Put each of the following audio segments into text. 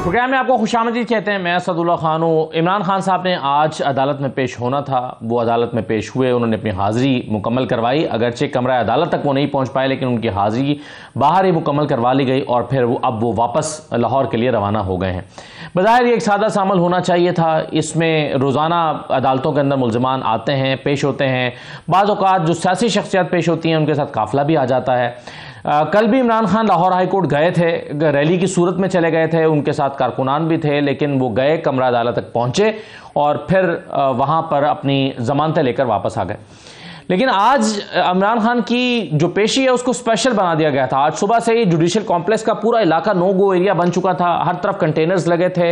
Programme में आपको खुशामदीद कहते हैं। मैं असदुल्ला खान हूँ। इमरान खान साहब ने आज अदालत में पेश होना था, वो अदालत में पेश हुए, उन्होंने अपनी हाज़िरी मुकम्मल करवाई। अगरचे कमरा अदालत तक वो नहीं पहुँच पाए, लेकिन उनकी हाज़िरी बाहर ही मुकम्मल करवा ली गई और फिर अब वो वापस लाहौर के लिए रवाना हो गए हैं। बज़ाहिर एक सादा सा अमल होना चाहिए था। इसमें रोज़ाना अदालतों के अंदर मुल्ज़मान आते हैं, पेश होते हैं। बाज़ औक़ात जो सियासी शख्सियत पेश होती हैं उनके साथ काफ़िला भी आ जाता है। कल भी इमरान खान लाहौर हाई कोर्ट गए थे, रैली की सूरत में चले गए थे, उनके साथ कारकुनान भी थे, लेकिन वो गए, कमरा अदालत तक पहुँचे और फिर वहाँ पर अपनी ज़मानतें लेकर वापस आ गए। लेकिन आज इमरान खान की जो पेशी है उसको स्पेशल बना दिया गया था। आज सुबह से ही जुडिशल कॉम्प्लेक्स का पूरा इलाका नो गो एरिया बन चुका था, हर तरफ कंटेनर्स लगे थे।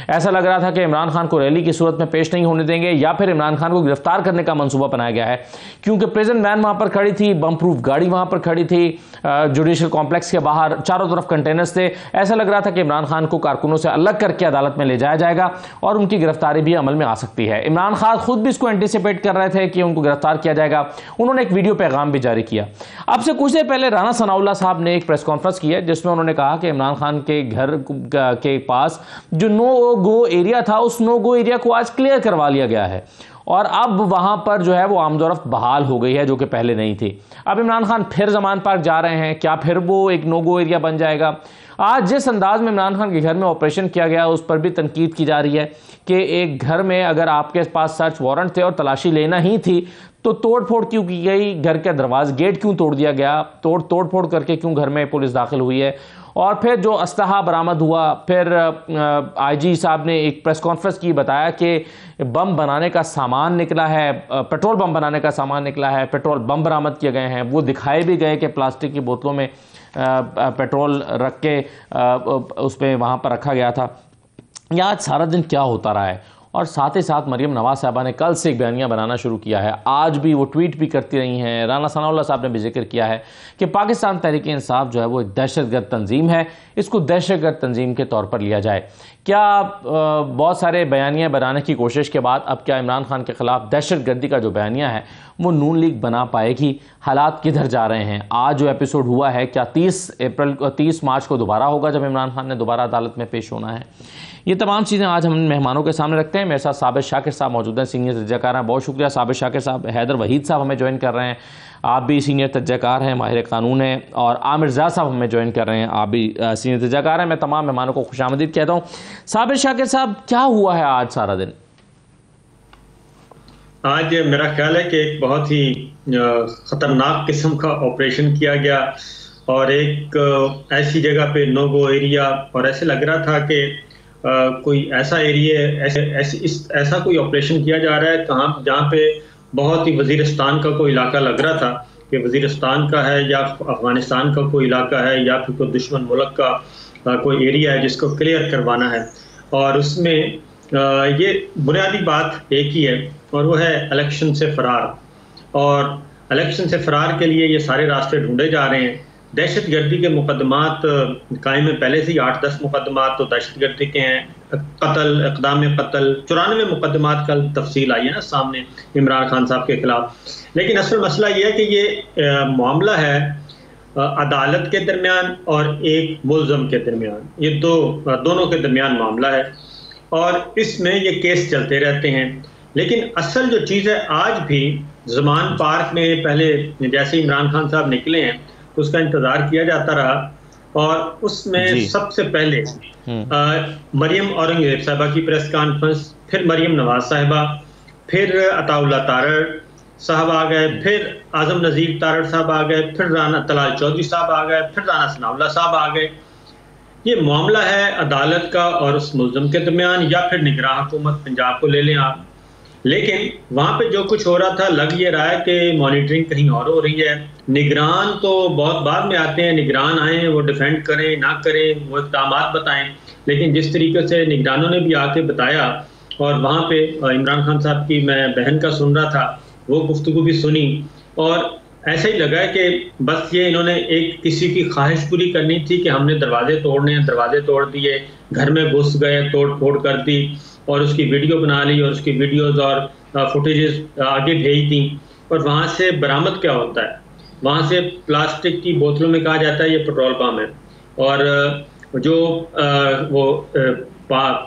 ऐसा लग रहा था कि इमरान खान को रैली की सूरत में पेश नहीं होने देंगे या फिर इमरान खान को गिरफ्तार करने का मंसूबा बनाया गया है, क्योंकि प्रिजन वैन वहाँ पर खड़ी थी, बम प्रूफ गाड़ी वहाँ पर खड़ी थी, जुडिशल कॉम्प्लेक्स के बाहर चारों तरफ कंटेनर्स थे। ऐसा लग रहा था कि इमरान खान को कारकुनों से अलग करके अदालत में ले जाया जाएगा और उनकी गिरफ्तारी भी अमल में आ सकती है। इमरान खान खुद भी इसको एंटिसिपेट कर रहे थे कि उनको गिरफ्तार किया जाएगा। उन्होंने एक वीडियो पैगाम भी जारी किया। अब से कुछ देर पहले राना सनाउल्लाह साहब ने एक प्रेस कॉन्फ्रेंस की है, जिसमें उन्होंने कहा कि इमरान खान के घर के पास जो नो गो एरिया था, उस नो गो एरिया को आज क्लियर करवा लिया गया है और अब वहां पर जो है वो आमदोरफ्त बहाल हो गई है, जो कि पहले नहीं थी। अब इमरान खान फिर जमान पार्क जा रहे हैं, क्या फिर वो एक नो गो एरिया बन जाएगा? आज जिस अंदाज में इमरान खान के घर में ऑपरेशन किया गया उस पर भी तनकीद की जा रही है कि एक घर में अगर आपके पास सर्च वारंट थे और तलाशी लेना ही थी तो तोड़ फोड़ क्यों की गई? घर के दरवाजे गेट क्यों तोड़ दिया गया? तोड़ फोड़ करके क्यों घर में पुलिस दाखिल हुई है? और फिर जो असलहा बरामद हुआ, फिर आईजी साहब ने एक प्रेस कॉन्फ्रेंस की, बताया कि बम बनाने का सामान निकला है, पेट्रोल बम बनाने का सामान निकला है, पेट्रोल बम बरामद किए गए हैं। वो दिखाए भी गए कि प्लास्टिक की बोतलों में पेट्रोल रख के उस पर वहाँ पर रखा गया था। यह आज सारा दिन क्या होता रहा है? और साथ ही साथ मरियम नवाज साहबा ने कल से एक बयानिया बनाना शुरू किया है, आज भी वो ट्वीट भी करती रही हैं। राना सनाउल्लाह साहब ने भी जिक्र किया है कि पाकिस्तान तहरीक इंसाफ जो है वो एक दहशतगर्द तंजीम है, इसको दहशतगर्द तंजीम के तौर पर लिया जाए। क्या बहुत सारे बयानिया बनाने की कोशिश के बाद अब क्या इमरान खान के ख़िलाफ़ दहशतगर्दी का जो बयानिया है वो नून लीग बना पाएगी? हालात किधर जा रहे हैं? आज जो एपिसोड हुआ है, क्या 30 मार्च को दोबारा होगा जब इमरान खान ने दोबारा अदालत में पेश होना है? ये तमाम चीज़ें आज हम मेहमानों के सामने रखते हैं। मेरे साथ साबिर शाकिर साहब मौजूद हैं, सीनियर तज्ज़ाकार हैं। बहुत शुक्रिया साबिर शाकिर साहब। हैदर वहीद साहब हमें ज्वाइन कर रहे हैं, आप भी सीनियर तज्ज़ाकार हैं, माहिर कानून हैं। और आमिर ज़ा साहब हमें ज्वाइन कर रहे हैं, आप भी सीनियर तज्ज़ाकार हैं। मैं तमाम मेहमानों को खुशामदीद कहता हूँ। साबिर शाकिर साहब, क्या हुआ है आज सारा दिन? आज मेरा ख्याल है कि एक बहुत ही ख़तरनाक किस्म का ऑपरेशन किया गया और एक ऐसी जगह पे नो गो एरिया, और ऐसे लग रहा था कि कोई ऐसा एरिया ऐसा कोई ऑपरेशन किया जा रहा है जहाँ पे बहुत ही वजीरिस्तान का कोई इलाका लग रहा था कि वजीरिस्तान का है या अफगानिस्तान का कोई इलाका है या फिर कोई दुश्मन मुल्क का कोई एरिया है जिसको क्लियर करवाना है। और उसमें ये बुनियादी बात एक ही है और वो है इलेक्शन से फरार। और इलेक्शन से फरार के लिए ये सारे रास्ते ढूंढे जा रहे हैं। दहशतगर्दी के मुकदमात कायम में पहले से ही 8-10 मुकदमात तो दहशतगर्दी के हैं, कत्ल, इक़दाम कत्ल, 94 मुकदमात का तफसील आई है ना सामने इमरान खान साहब के खिलाफ। लेकिन असल मसला ये है कि ये मामला है अदालत के दरमियान और एक मुल्ज़म के दरमियान, ये दोनों के दरमियान मामला है और इसमें ये केस चलते रहते हैं। लेकिन असल जो चीज़ है, आज भी ज़मान पार्क में पहले जैसे इमरान खान साहब निकले हैं उसका इंतज़ार किया जाता रहा और उसमें सबसे पहले मरियम औरंगज़ेब साहबा की प्रेस कॉन्फ्रेंस, फिर मरियम नवाज साहबा, फिर अताउल्लाह तारड़ साहब आ गए, फिर आज़म नज़ीर तारड़ साहब आ गए, फिर राना तलाल चौधरी साहब आ गए, फिर राना सनाउल्लाह साहब आ गए। ये मामला है अदालत का और उस मुल्ज़म के दरमियान, या फिर निगरान हुकूमत पंजाब को ले लें आप। लेकिन वहाँ पे जो कुछ हो रहा था, लग ये रहा है कि मॉनिटरिंग कहीं और हो रही है। निगरान तो बहुत बाद में आते हैं, निगरान आए हैं वो डिफेंड करें ना करें, वो इक़दामात बताएं। लेकिन जिस तरीके से निगरानों ने भी आके बताया और वहाँ पे इमरान खान साहब की मैं बहन का सुन रहा था, वो गुफ्तगू भी सुनी और ऐसा ही लगा है कि बस ये इन्होंने एक किसी की ख्वाहिश पूरी करनी थी कि हमने दरवाजे तोड़ने हैं, दरवाजे तोड़ दिए, घर में घुस गए, तोड़ फोड़ कर दी और उसकी वीडियो बना ली और उसकी वीडियोज़ और फुटेजेस आगे भेज दी, और वहाँ से बरामद क्या होता है, वहाँ से प्लास्टिक की बोतलों में कहा जाता है ये पेट्रोल पम्प है, और जो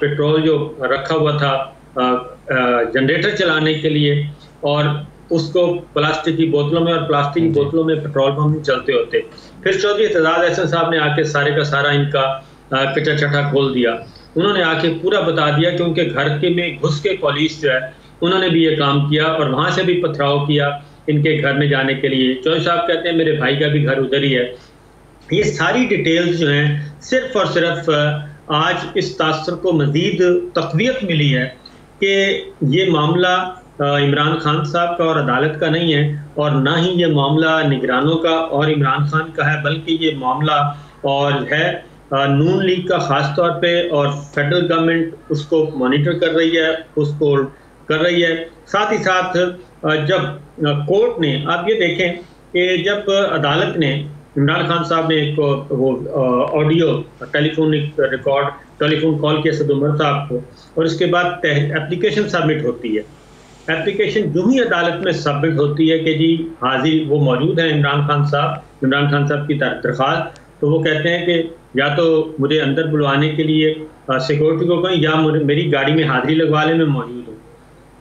पेट्रोल जो रखा हुआ था जनरेटर चलाने के लिए, और उसको प्लास्टिक की बोतलों में, और प्लास्टिक की बोतलों में पेट्रोल पंप चलते होते। फिर चौधरी एतजाज अहसन साहब ने आके सारे का सारा इनका कच्चा चट्टा खोल दिया। उन्होंने आके पूरा बता दिया कि उनके घर के में घुस के पुलिस जो है उन्होंने भी ये काम किया, और वहां से भी पथराव किया इनके घर में जाने के लिए। चौधरी साहब कहते हैं मेरे भाई का भी घर उधर ही है। ये सारी डिटेल्स जो हैं सिर्फ और सिर्फ आज इस तासर को मजीद तक़वियत मिली है कि ये मामला इमरान खान साहब का और अदालत का नहीं है, और ना ही ये मामला निगरानों का और इमरान खान का है, बल्कि ये मामला और है नून लीग का ख़ास तौर पे, और फेडरल गवर्नमेंट उसको मॉनिटर कर रही है, उसको कर रही है। साथ ही साथ जब कोर्ट ने, आप ये देखें कि जब अदालत ने इमरान खान साहब ने एक वो ऑडियो टेलीफोन कॉल किया सद उमर साहब को, और इसके बाद एप्लीकेशन सबमिट होती है। एप्लीकेशन जो ही अदालत में सबमिट होती है कि जी हाजिर वो मौजूद है इमरान खान साहब की दरख्वास्त, तो वो कहते हैं कि या तो मुझे अंदर बुलवाने के लिए सिक्योरिटी को कहें, या मेरी गाड़ी में हाजिरी लगवा ले, मैं मौजूद हूँ।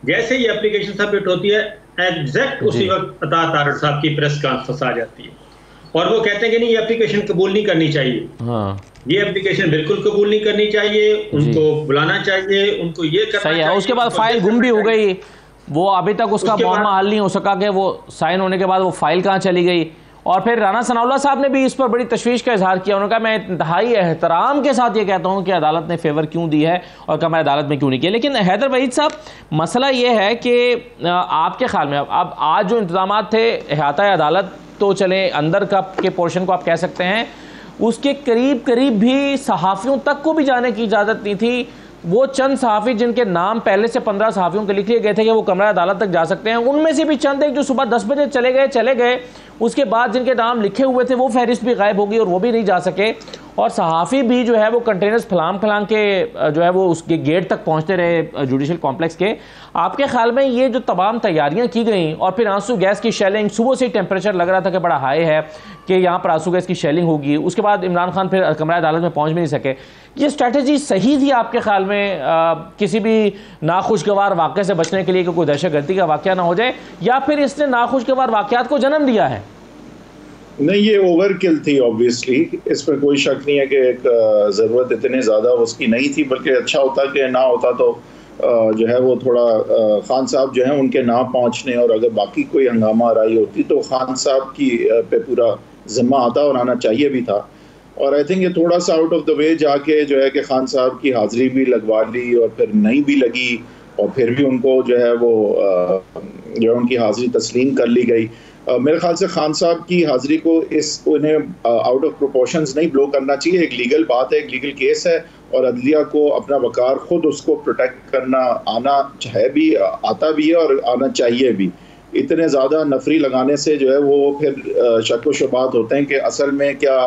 जैसे ही एप्लीकेशन सबमिट होती है, एग्जैक्ट उसी वक्त अता तारड़ साहब की प्रेस कॉन्फ्रेंस आ जाती है, और वो कहते हैं कि नहीं, ये एप्लीकेशन कबूल नहीं करनी चाहिए। हाँ। ये एप्लीकेशन बिल्कुल कबूल नहीं करनी चाहिए, उनको बुलाना चाहिए, उनको ये करना चाहिए। उसके बाद फाइल गुम भी हो गई, वो अभी तक उसका मामला हल नहीं हो सका कि वो साइन होने के बाद वो फाइल कहाँ चली गई। और फिर राना सनाउल्लाह साहब ने भी इस पर बड़ी तशवीश का इजहार किया। उन्होंने कहा मैं इंतहाई एहतराम के साथ ये कहता हूँ कि अदालत ने फेवर क्यों दी है और कमरा अदालत में क्यों नहीं किया। लेकिन हैदर वहीद साहब, मसला ये है कि आपके ख्याल में अब आज जो इंतजाम थे, अहाता अदालत तो चले, अंदर का के पोर्शन को आप कह सकते हैं, उसके करीब करीब भी सहाफ़ियों तक को भी जाने की इजाज़त नहीं थी। वो चंद सहाफ़ी जिनके नाम पहले से 15 सहाफ़ियों के लिख लिए गए थे कि वो कमरा अदालत तक जा सकते हैं, उनमें से भी चंद एक जो सुबह 10 बजे चले गए, उसके बाद जिनके नाम लिखे हुए थे वो फहरिस्त भी गायब हो गई और वो भी नहीं जा सके। और सहाफ़ी भी जो है वो कंटेनर्स फलांग के जो है वो उसके गेट तक पहुंचते रहे जुडिशल कॉम्प्लेक्स के। आपके ख्याल में ये जो तमाम तैयारियां की गई, और फिर आंसू गैस की शेलिंग, सुबह से टेम्परेचर लग रहा था कि बड़ा हाई है कि यहाँ पर आंसू गैस की शेलिंग होगी, उसके बाद इमरान खान फिर कमरा अदालत में पहुँच भी नहीं सके, ये स्ट्रैटेजी सही थी आपके ख्याल में किसी भी नाखुशगवार वाक़े से बचने के लिए कि कोई दहशतगर्दी का वाक़या ना हो जाए, या फिर इसने नाखुशगवार वाक़यात को जन्म दिया है? नहीं, ये ओवरकिल थी ऑब्वियसली, इसमें कोई शक नहीं है कि एक ज़रूरत इतने ज़्यादा उसकी नहीं थी, बल्कि अच्छा होता कि ना होता तो जो है वो थोड़ा खान साहब जो है उनके ना पहुंचने, और अगर बाकी कोई हंगामा आराई होती तो खान साहब की पे पूरा ज़िम्मा आता और आना चाहिए भी था। और आई थिंक ये थोड़ा सा आउट ऑफ द वे जाके जो है कि खान साहब की हाज़िरी भी लगवा ली और फिर नहीं भी लगी, और फिर भी उनको जो है वो जो है उनकी हाज़िरी तस्लीम कर ली गई। मेरे ख्याल से खान साहब की हाज़िरी को उन्हें आउट ऑफ प्रोपोर्शंस नहीं ब्लो करना चाहिए। एक लीगल बात है, एक लीगल केस है, और अदलिया को अपना वकार खुद उसको प्रोटेक्ट करना आना है भी, आता भी है और आना चाहिए भी। इतने ज़्यादा नफरी लगाने से जो है वो फिर शक व शुबात होते हैं कि असल में क्या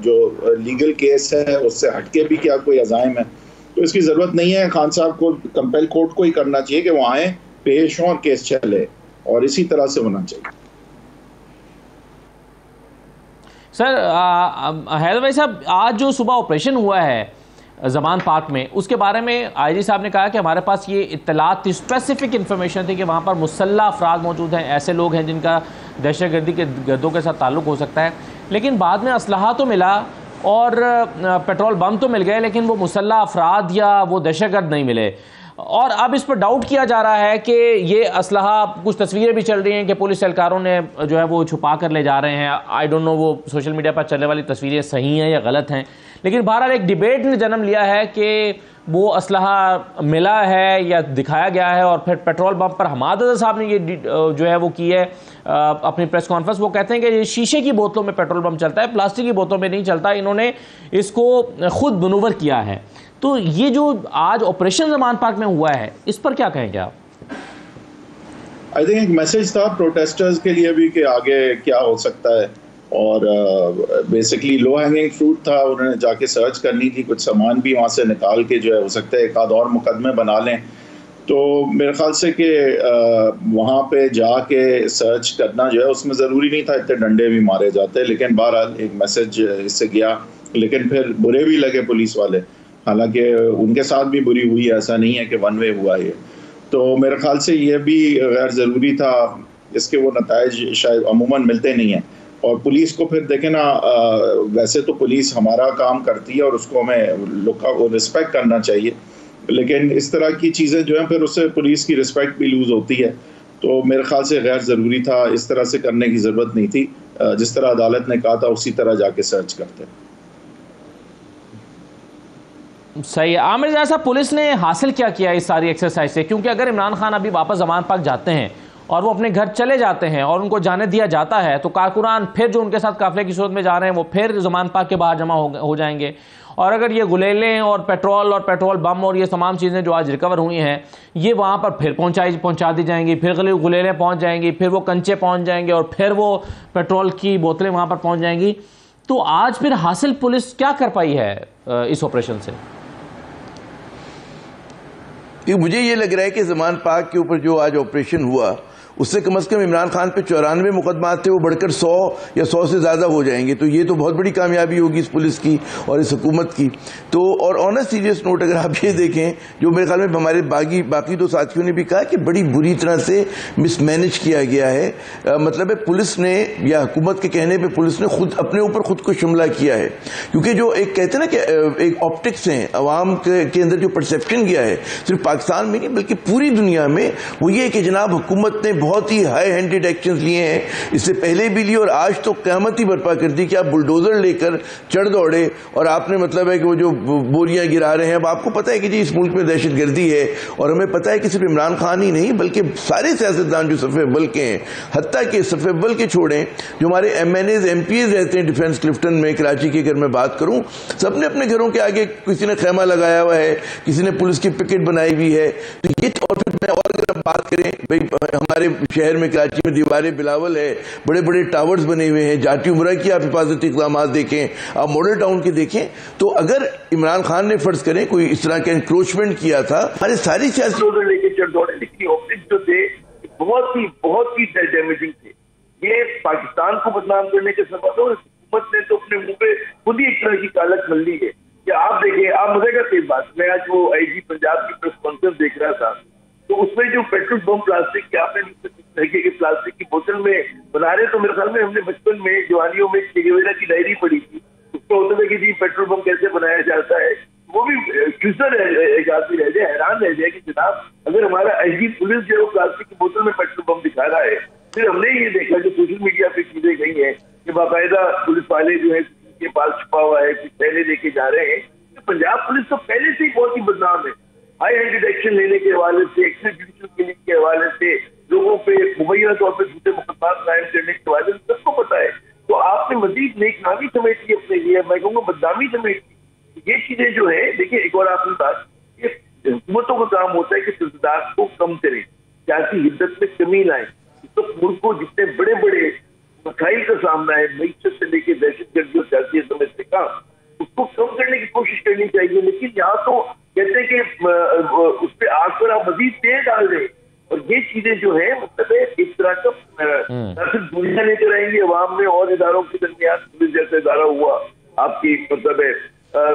जो लीगल केस है उससे हटके भी क्या कोई अज़ाइम है। तो इसकी ज़रूरत नहीं है। खान साहब को कंपेल कोर्ट को ही करना चाहिए कि वो आएँ, पेश हों और केस चले, और इसी तरह से होना चाहिए। सर हैदर भाई साहब, आज जो सुबह ऑपरेशन हुआ है ज़मान पार्क में, उसके बारे में आईजी साहब ने कहा कि हमारे पास ये इत्तलात थी, स्पेसिफिक इन्फॉर्मेशन थी कि वहाँ पर मुसल्लह अफराद मौजूद हैं, ऐसे लोग हैं जिनका दहशतगर्दी के गर्दों के साथ ताल्लुक़ हो सकता है। लेकिन बाद में असलहा तो मिला और पेट्रोल बम तो मिल गए, लेकिन वो मुसल्लह अफराद या वो दहशतगर्द नहीं मिले। और अब इस पर डाउट किया जा रहा है कि ये असलहा, कुछ तस्वीरें भी चल रही हैं कि पुलिस एहलकारों ने जो है वो छुपा कर ले जा रहे हैं। आई डोंट नो वो सोशल मीडिया पर चलने वाली तस्वीरें सही हैं या गलत हैं, लेकिन बहरहाल एक डिबेट ने जन्म लिया है कि वो असलहा मिला है या दिखाया गया है। और फिर पेट्रोल पंप पर हमाद साहब ने ये जो है वो की है अपनी प्रेस कॉन्फ्रेंस। वो कहते हैं कि ये शीशे की बोतलों में पेट्रोल पंप चलता है, प्लास्टिक की बोतलों में नहीं चलता, इन्होंने इसको खुद मनूवर किया है। तो ये जो आज ऑपरेशन ज़मान पार्क में हुआ है, इस पर क्या कहेंगे आप? आई थिंक एक मैसेज था प्रोटेस्टर्स के लिए भी कि आगे क्या हो सकता है, और बेसिकली लो हैंगिंग फ्रूट था। उन्होंने जाके सर्च करनी थी, कुछ सामान भी वहाँ से निकाल के जो है हो सकता है एक आध और मुकदमे बना लें। तो मेरे ख्याल से कि वहाँ पे जाके सर्च करना जो है उसमें ज़रूरी नहीं था इतने डंडे भी मारे जाते, लेकिन बहरहाल एक मैसेज इससे गया। लेकिन फिर बुरे भी लगे पुलिस वाले, हालांकि उनके साथ भी बुरी हुई, ऐसा नहीं है कि वन वे हुआ ये। तो मेरे ख्याल से ये भी गैर ज़रूरी था, इसके वो नताइज शायद अमूमन मिलते नहीं हैं। और पुलिस को फिर देखें ना, वैसे तो पुलिस हमारा काम करती है और उसको हमें लोग का रिस्पेक्ट करना चाहिए, लेकिन इस तरह की चीज़ें जो हैं फिर उससे पुलिस की रिस्पेक्ट भी लूज़ होती है। तो मेरे ख्याल से गैर ज़रूरी था, इस तरह से करने की ज़रूरत नहीं थी। जिस तरह अदालत ने कहा था उसी तरह जाके सर्च करते। सही है। आमिर ज़ाहिर साहब, पुलिस ने हासिल क्या किया इस सारी एक्सरसाइज से? क्योंकि अगर इमरान खान अभी वापस ज़मान पाक जाते हैं और वो अपने घर चले जाते हैं और उनको जाने दिया जाता है, तो कारकुनान फिर जो उनके साथ काफिले की सूरत में जा रहे हैं वो फिर ज़मान पाक के बाहर जमा हो जाएंगे। और अगर ये गुलेलें और पेट्रोल बम और ये तमाम चीज़ें जो आज रिकवर हुई हैं, ये वहाँ पर फिर पहुँचा दी जाएंगी, फिर गुलेलें पहुँच जाएंगी, फिर वो कंचे पहुँच जाएंगे और फिर वो पेट्रोल की बोतलें वहाँ पर पहुँच जाएंगी। तो आज फिर हासिल पुलिस क्या कर पाई है इस ऑपरेशन से? मुझे ये लग रहा है कि ज़मान पाक के ऊपर जो आज ऑपरेशन हुआ उससे कम से कम इमरान खान पे 94 मुकदमात थे, वो बढ़कर 100 या 100 से ज़्यादा हो जाएंगे। तो ये तो बहुत बड़ी कामयाबी होगी इस पुलिस की और इस हुकूमत की। तो और ऑन अ सीरियस नोट अगर आप ये देखें, जो मेरे ख्याल में हमारे बाकी दो साथियों ने भी कहा कि बड़ी बुरी तरह से मिसमैनेज किया गया है। मतलब है पुलिस ने या हुकूमत के कहने पर पुलिस ने खुद अपने ऊपर खुद को शिमला किया है। क्योंकि जो एक कहते हैं ना कि एक ऑप्टिक्स हैं अवाम के अंदर, जो परसेप्शन गया है सिर्फ पाकिस्तान में नहीं बल्कि पूरी दुनिया में, वो ये कि जनाब हुकूमत ने बहुत ही हाई हैंडेड एक्शंस लिए हैं, इससे पहले भी लिए और आज तो क़यामत ही बर्पा कर दी कि आप बुलडोजर लेकर चढ़ दौड़े और आपने मतलब है कि वो जो बोरियां गिरा रहे हैं। अब आपको पता है कि जी इस मुल्क में दहशतगर्दी है और हमें पता है कि सिर्फ इमरान खान ही नहीं बल्कि सारे सियासतदान जो सफ़े अव्वल के हैं, हत्ता के सफ़े अव्वल के छोड़ें, जो हमारे MNAs MPs रहते हैं डिफेंस क्लिफ्टन में, कराची की अगर मैं बात करूं, सबने अपने घरों के आगे किसी ने खैमा लगाया हुआ है, किसी ने पुलिस की पिकेट बनाई हुई है। तो ये और अगर बात करें भाई, हमारे शहर में कराची में दीवार बिलावल है, बड़े बड़े टावर्स बने हुए हैं, जाटी उमरा की आप हिफाजती इक़दाम देखें, आप मॉडल टाउन के देखें। तो अगर इमरान खान ने फर्ज करें कोई इस तरह का इंक्रोचमेंट किया था, हमारे सारी सियासी लेके चढ़ दौड़े, लेकिन ऑप्टिक्स जो थे बहुत ही डैमेजिंग थे। ये पाकिस्तान को बदनाम करने के सबब है। हुकूमत ने तो अपने मुंह पे खुद ही एक तरह की कालक मल ली है कि आप देखें, आप मजे करते हैं बात। मैं आज वो IG पंजाब की प्रेस कॉन्फ्रेंस देख रहा था, तो उसमें जो पेट्रोल बम प्लास्टिक के आपने तरीके के प्लास्टिक की बोतल में बना रहे, तो मेरे ख्याल में हमने बचपन में जवानियों में चे गेवेरा की डायरी पढ़ी थी, उसमें होता था कि जी पेट्रोल बम कैसे बनाया जाता है। वो भी यूजर आदमी रह जाए, हैरान रह जाए कि जनाब अगर हमारा IG पुलिस जो प्लास्टिक की बोतल में पेट्रोल बम दिखा रहा है। फिर हमने ये देखा जो सोशल मीडिया पे चीजें गई हैं कि बाकायदा पुलिस वाले जो है के पास छुपा हुआ है, कुछ पहले लेके जा रहे हैं। तो पंजाब पुलिस तो पहले से ही बहुत ही बदनाम है, हाई हैंडेड एक्शन लेने के हवाले से, एक्स्ट्रा जुडिशियल किलिंग के हवाले से, लोगों पे मुबैना तौर पर झूठे मुकदमा कायम करने के हवाले से सबको पता है। तो आपने मजीद नेकनामी समेट ली अपने लिए, मैं कहूँगा बदनामी समेट ली। ये चीजें जो है, देखिए एक और आपकी बात, ये हुकूमतों का काम होता है कि सिलसिलात को कम करें, सियासी हिद्दत में कमी लाएं। तो मुल्क को जितने बड़े बड़े मसाइल का सामना है, मईशत से लेकर दहशतगर्दी और सियासी समस्या का, उसको कम करने की कोशिश करनी चाहिए। लेकिन यहाँ तो कहते हैं कि उस पर आग पर आप मजीद तेल डाल दें, और ये चीजें जो है मतलब है एक तरह का सिर्फ दूरियां लेकर आएंगे अवाम में और इदारों के दरमियान। पुलिस जैसा इदारा हुआ, आपकी मतलब है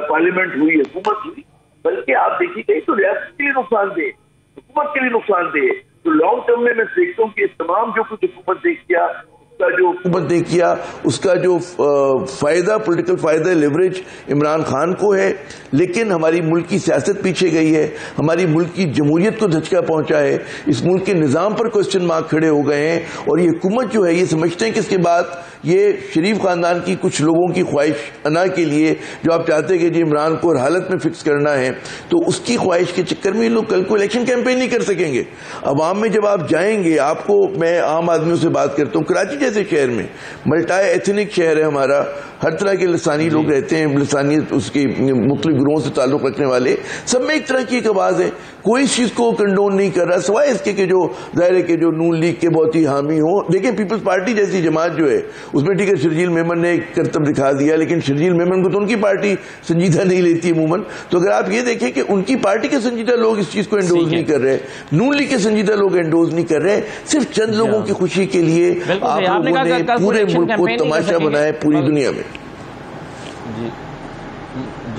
पार्लियामेंट हुई, हुकूमत हुई, बल्कि आप देखिए तो रियासत के लिए नुकसानदेह, हुकूमत के लिए नुकसानदेह। तो लॉन्ग टर्म में मैं देखता हूँ कि तमाम जो कुछ हुकूमत ने किया उसका जो फायदा, पॉलिटिकल फायदा, लेवरेज इमरान खान को है, लेकिन हमारी मुल्क की सियासत पीछे गई है, हमारी मुल्क की जमहूरियत को धचका पहुंचा है, इस मुल्क के निजाम पर क्वेश्चन मार्क खड़े हो गए हैं। और ये हुकूमत जो है ये समझते हैं कि इसके बाद ये शरीफ खानदान की कुछ लोगों की ख्वाहिश अना के लिए जो आप चाहते हैं कि जी इमरान को हर हालत में फिक्स करना है, तो उसकी ख्वाहिश के चक्कर में ये लोग कल को इलेक्शन कैंपेन नहीं कर सकेंगे। अवाम में जब आप जाएंगे, आपको मैं आम आदमियों से बात करता हूँ, कराची जैसे शहर में, मल्टी एथनिक शहर है हमारा, हर तरह के लसानी लोग रहते हैं, लसानियत उसके मुख्तलिफ ग्रोहों से ताल्लुक रखने वाले, सब में एक तरह की एक आवाज है। कोई इस चीज को कंडोन नहीं कर रहा, सिवाय इसके कि जो जाहिर है कि जो नून लीग के बहुत ही हामी हो। देखिए पीपल्स पार्टी जैसी जमात जो है उसमें ठीक है शर्जील मेमन ने एक करतब दिखा दिया, लेकिन शर्जील मेमन को तो उनकी पार्टी संजीदा नहीं लेती अमूमन। तो अगर आप ये देखें कि उनकी पार्टी के संजीदा लोग इस चीज को एंडोज नहीं कर रहे, नून लीग के संजीदा लोग एंडोज नहीं कर रहे, सिर्फ चंद लोगों की खुशी के लिए आप लोगों ने पूरे मुल्क को तमाशा बनाया पूरी दुनिया में।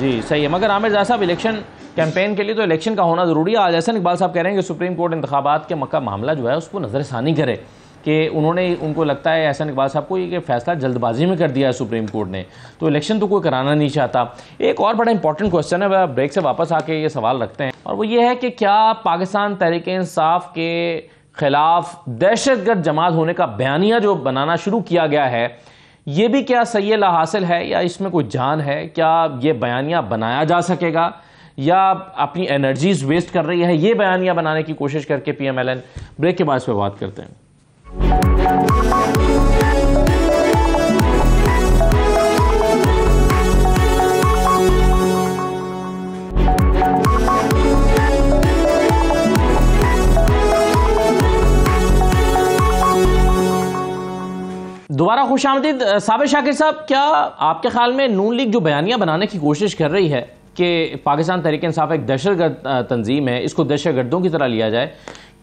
जी सही है, मगर आमिर ज़ा साहब इलेक्शन कैंपेन के लिए तो इलेक्शन का होना ज़रूरी है। आज एहसन इकबाल साहब कह रहे हैं कि सुप्रीम कोर्ट इंतखाबात के मक्का मामला जो है उसको नज़रसानी करे, कि उनको लगता है एहसन इकबाल साहब को ये फैसला जल्दबाजी में कर दिया है सुप्रीम कोर्ट ने, तो इलेक्शन तो कोई कराना नहीं चाहता। एक और बड़ा इंपॉर्टेंट क्वेश्चन है, वह ब्रेक से वापस आके ये सवाल रखते हैं, और वो ये है कि क्या पाकिस्तान तहरीक इंसाफ के खिलाफ दहशतगर्द जमात होने का बयानिया जो बनाना शुरू किया गया है, ये भी क्या सही ला हासिल है या इसमें कोई जान है? क्या ये बयानिया बनाया जा सकेगा या अपनी एनर्जीज वेस्ट कर रही है ये बयानिया बनाने की कोशिश करके PMLN? ब्रेक के बाद इस पर बात करते हैं। दोबारा खुशामदीद साबिर शाकिर साहब, क्या आपके ख्याल में नून लीग जो बयानिया बनाने की कोशिश कर रही है कि पाकिस्तान तहरीक इंसाफ एक दहशतगर्द तंजीम है, इसको दहशतगर्दों की तरह लिया जाए,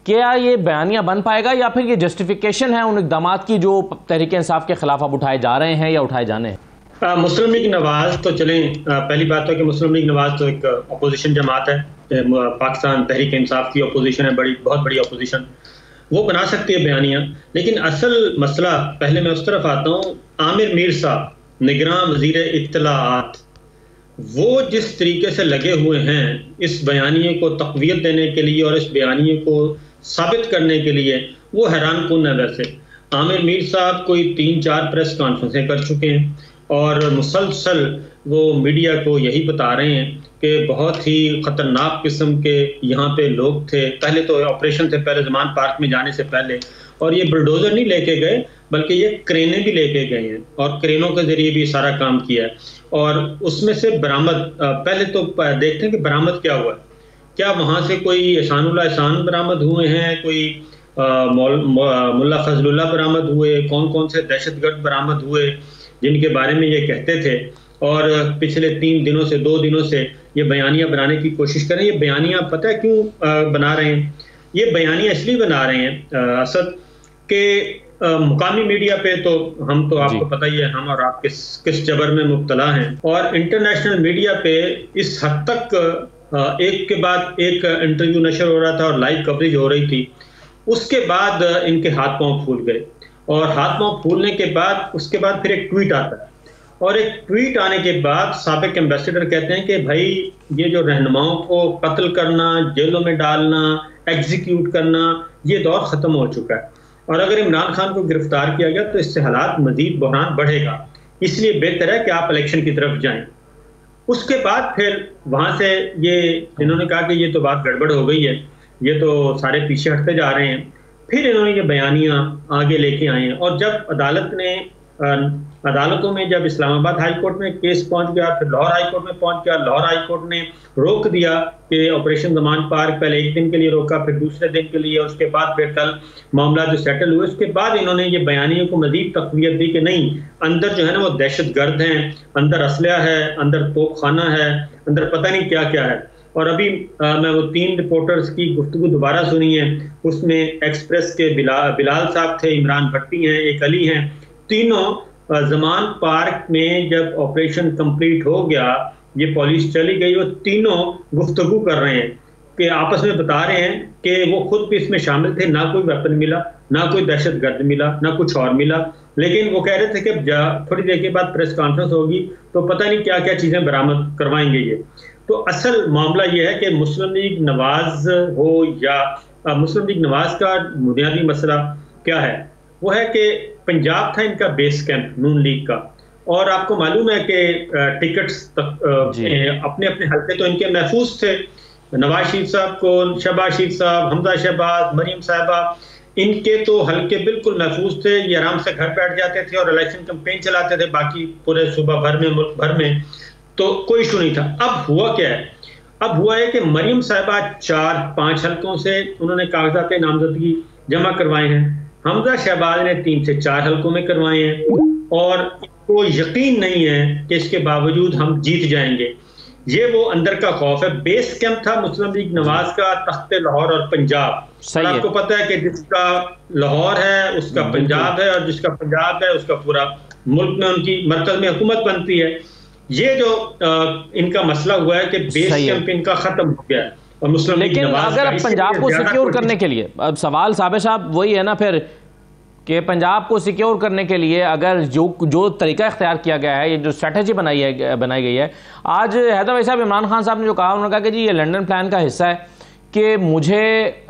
क्या ये बयानिया बन पाएगा या फिर ये जस्टिफिकेशन है उन इक़दाम की जो तहरीक इंसाफ के खिलाफ अब उठाए जा रहे हैं या उठाए जाने हैं? मुस्लिम लीग नवाज तो चलें, पहली बात तो कि मुस्लिम लीग नवाज तो एक अपोजिशन जमात है, पाकिस्तान तहरीक इंसाफ की अपोजिशन है, बहुत बड़ी अपोजिशन, वो बना सकती है बयानिया। लेकिन असल मसला, पहले मैं उस तरफ आता हूँ, आमिर मीर साहब निगरान वजीर इत्तलाआत, वो जिस तरीके से लगे हुए हैं इस बयानिए को तक़वियत देने के लिए और इस बयानिए को साबित करने के लिए, वो हैरान कुन है। वैसे आमिर मीर साहब कोई 3-4 प्रेस कॉन्फ्रेंसें कर चुके हैं और मुसलसल वो मीडिया को यही बता रहे हैं कि बहुत ही ख़तरनाक किस्म के यहाँ पे लोग थे। पहले तो ऑपरेशन से पहले ज़मान पार्क में जाने से पहले, और ये बुलडोज़र नहीं लेके गए बल्कि ये क्रेनें भी लेके गए हैं और क्रेनों के ज़रिए भी सारा काम किया है। और उसमें से बरामद, पहले तो देखते हैं कि बरामद क्या हुआ है। क्या वहाँ से कोई एहसान बरामद हुए हैं, कोई मुल्ला फजलुल्लाह बरामद हुए, कौन कौन से दहशतगर्द बरामद हुए जिनके बारे में ये कहते थे, और पिछले 2 दिनों से ये बयानिया बनाने की कोशिश करें। ये बयानिया पता है क्यों बना रहे हैं? ये बयानिया इसलिए बना रहे हैं असद के मुकामी मीडिया पे तो हम तो आपको पता ही है हम और आप किस जबर में मुब्तला हैं, और इंटरनेशनल मीडिया पे इस हद तक एक के बाद एक इंटरव्यू नशर हो रहा था और लाइव कवरेज हो रही थी। उसके बाद इनके हाथ पांव फूल गए, और हाथ पांव फूलने के बाद उसके बाद फिर एक ट्वीट आता है, और एक ट्वीट आने के बाद साबिक एम्बेसडर कहते हैं कि भाई ये जो रहनुमाओं को कत्ल करना, जेलों में डालना, एग्जीक्यूट करना, ये दौर ख़त्म हो चुका है, और अगर इमरान खान को गिरफ्तार किया गया तो इससे हालात मजीद बहरान बढ़ेगा, इसलिए बेहतर है कि आप इलेक्शन की तरफ जाएं। उसके बाद फिर वहाँ से ये इन्होंने कहा कि ये तो बात गड़बड़ हो गई है, ये तो सारे पीछे हटते जा रहे हैं। फिर इन्होंने ये बयानियाँ आगे लेके आए हैं, और जब अदालतों में जब इस्लामाबाद हाई कोर्ट में केस पहुंच गया, फिर लाहौर हाई कोर्ट में पहुंच गया, लाहौर हाई कोर्ट ने रोक दिया कि ऑपरेशन ज़मान पार्क पहले 1 दिन के लिए रोका, फिर दूसरे दिन के लिए, उसके बाद फिर कल मामला जो सेटल हुए, उसके बाद इन्होंने ये बयानियों को मजीद तक़वियत दी कि नहीं, अंदर जो है ना वो दहशतगर्द हैं, अंदर असलहा है, अंदर तोपखाना है, अंदर पता नहीं क्या क्या है। और अभी मैं वो 3 रिपोर्टर्स की गुफ्तगू दोबारा सुनी है, उसमें एक्सप्रेस के बिलाल साहब थे, इमरान भट्टी हैं, एक अली हैं, तीनों ज़मान पार्क में जब ऑपरेशन कंप्लीट हो गया, ये पुलिस चली गई, वो तीनों गुफ्तगू कर रहे हैं कि आपस में बता रहे हैं कि वो खुद भी इसमें शामिल थे, ना कोई वेपन मिला, ना कोई दहशतगर्द मिला, ना कुछ और मिला, लेकिन वो कह रहे थे कि थोड़ी देर के बाद प्रेस कॉन्फ्रेंस होगी तो पता नहीं क्या क्या चीज़ें बरामद करवाएंगे ये। तो असल मामला ये है कि मुस्लिम लीग नवाज हो या मुस्लिम लीग नवाज का बुनियादी मसला क्या है, वो है कि पंजाब था इनका बेस कैंप नून लीग का, और आपको मालूम है कि टिकट्स अपने अपने हल्के तो इनके महफूज थे। नवाज शरीफ साहब को, शहबाज शरीफ साहब, हमजा शहबाज, मरीम साहिबा, इनके तो हल्के बिल्कुल महफूज थे, ये आराम से घर बैठ जाते थे और इलेक्शन कैंपेन चलाते थे, बाकी पूरे सूबा भर में, मुल्क भर में तो कोई इशू नहीं था। अब हुआ क्या है? अब हुआ है कि मरियम साहिबा 4-5 हलकों से उन्होंने कागजात नामजदगी जमा करवाए हैं, हमजा शहबाज ने 3 से 4 हलकों में करवाए हैं, और इनको यकीन नहीं है कि इसके बावजूद हम जीत जाएंगे। ये वो अंदर का खौफ है। बेस कैंप था मुस्लिम लीग नवाज का तख्ते लाहौर और पंजाब। और आपको पता है कि जिसका लाहौर है उसका पंजाब है, और जिसका पंजाब है उसका पूरा मुल्क में उनकी मरकज में हुकूमत बनती है। ये जो इनका मसला हुआ है कि बेस कैंप इनका खत्म हो गया है और मुस्लिम लीग नवाज। लेकिन अगर पंजाब को सिक्योर करने के लिए, अब सवाल साबिर साहब वही है ना फिर, कि पंजाब को सिक्योर करने के लिए अगर जो तरीका इख्तियार किया गया है, ये जो स्ट्रैटेजी बनाई गई है, आज हैदर भाई साहब इमरान खान साहब ने जो कहा, उन्होंने कहा कि जी ये लंदन प्लान का हिस्सा है कि मुझे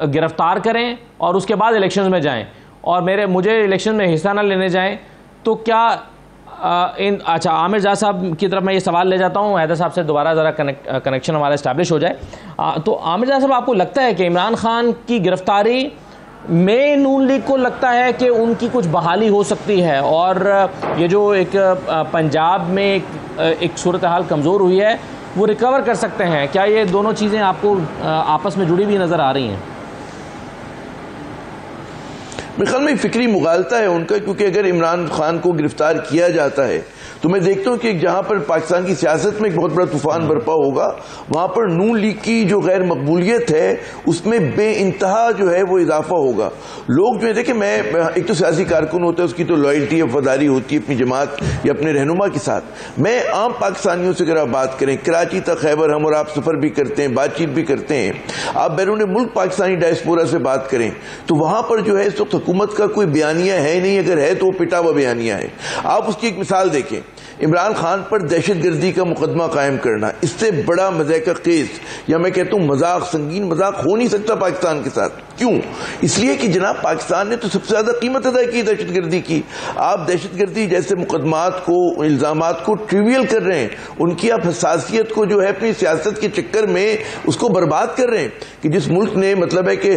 गिरफ्तार करें और उसके बाद इलेक्शन में जाएं और मुझे इलेक्शन में हिस्सा ना लेने जाएं। तो क्या अच्छा, आमिर जाद साहब की तरफ मैं ये सवाल ले जाता हूँ, हैदर साहब से दोबारा ज़रा कनेक्शन हमारा इस्टेब्लिश हो जाए। तो आमिर जाद साहब, आपको लगता है कि इमरान खान की गिरफ्तारी में नून लीग को लगता है कि उनकी कुछ बहाली हो सकती है, और ये जो एक पंजाब में एक सूरत हाल कमज़ोर हुई है वो रिकवर कर सकते हैं? क्या ये दोनों चीज़ें आपको आपस में जुड़ी हुई नज़र आ रही हैं? मेरे ख्याल में फिक्री मुगालता है उनका, क्योंकि अगर इमरान खान को गिरफ्तार किया जाता है तो मैं देखता हूं कि जहां पर पाकिस्तान की सियासत में एक बहुत बड़ा तूफान बरपा होगा, वहां पर नून लीग की जो गैर मकबूलियत है उसमें बेइंतहा जो है वो इजाफा होगा। लोग जो है, देखिए मैं एक तो सियासी कारकुन होता है, उसकी तो लॉयल्टी वफादारी होती है अपनी जमात या अपने रहनुमा के साथ। मैं आम पाकिस्तानियों से अगर आप बात करें, कराची तक खैबर हम और आप सफर भी करते हैं, बातचीत भी करते हैं, आप बैरून मुल्क पाकिस्तानी डायस्पोरा से बात करें तो वहां पर जो है इस वक्त हुकूमत का कोई बयानिया है नहीं, अगर है तो वो पिटा हुआ बयानिया है। आप उसकी एक मिसाल देखें, इमरान खान पर दहशतगर्दी का मुकदमा कायम करना, इससे बड़ा मज़ाक का केस या मैं कहता हूं मजाक, संगीन मजाक हो नहीं सकता पाकिस्तान के साथ। क्यों? इसलिए कि जनाब पाकिस्तान ने तो सबसे ज्यादा कीमत अदा की दहशतगर्दी की। आप दहशतगर्दी जैसे मुकदमात को, इल्जामात को ट्रिवियल कर रहे हैं, उनकी आप हसासियत को जो है अपनी सियासत के चक्कर में उसको बर्बाद कर रहे हैं। कि जिस मुल्क ने मतलब है कि